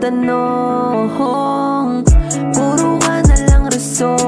tinatanong, puro ka na lang rason.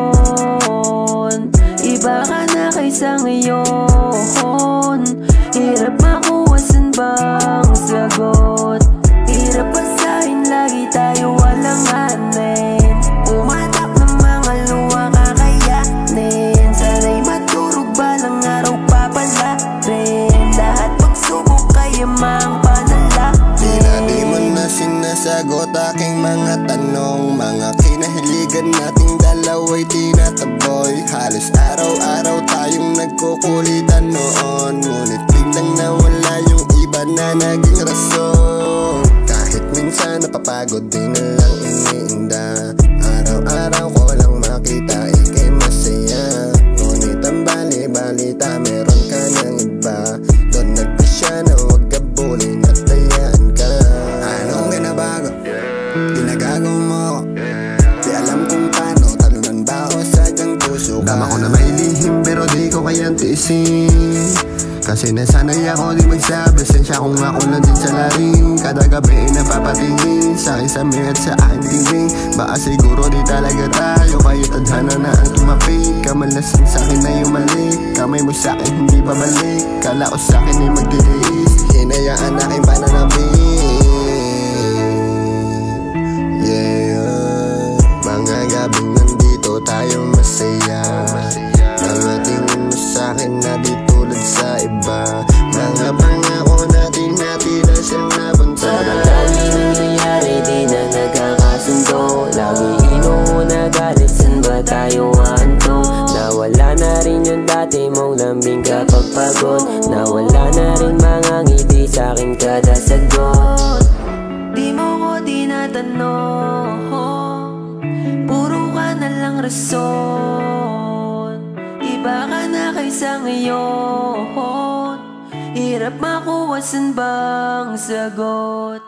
Iba ka na kaysa ngayon. Hirap makuha saan bang sagot. Hirap basahin, lagi tayo walang anin. Umatak ng mga luha kakayanin. Sana'y maturog balang araw papalarin. Lahat pagsubok kayamang panalangin. Di mo na sinasagot aking mga tanong. Mga kinahiligan nating dalawa'y tinataboy. Halos araw-araw tayong nagkukulitan noon. Ngunit biglang nawala yung iba na naging rason. Kahit minsan napapagod, di na lang iniinda. Araw-araw ko lang makita ika'y masaya. Ngunit ang bali-balita meron ka ng iba. Doon nagpasya na huwag kabulin at dayaan ka. Anong ginabago? Ginagago mo ko. Di alam kung paano, talunan ba ako sa diyang puso ka? Dama ko na mailihim pero di ko kayang tiisin. Kasi nasanay ako di magsabi, sensya kung ako lang din sa laring. Kada gabi napapatingin sa akin sa mirror at sa aking tingin. Baka siguro di talaga tayo, kaya tadhana na ang tumapik. Kamalasan sa akin na yung mali, kamay mo sa akin hindi babalik. Kala ko sa akin ay magtitiis, hinayaan aking pananabik. Yeah, mga gabing nandito tayo masaya. Mga tingin mo sa akin na di tulad sa iba. Mga pangako natin na siyang napunta. Sobrang dami nangyayari, di na nagkakasundo. Lagi inuuna galit, san ba tayo aanto? Nawala na rin yung dati mong lambing kapag pagod. Nawala na rin mga ngiti sa akin kada sagot. Di mo ko tinatanong, puro ka na lang rason. Iba ka na kaysa ngayon. Hirap makuha saan bang sagot.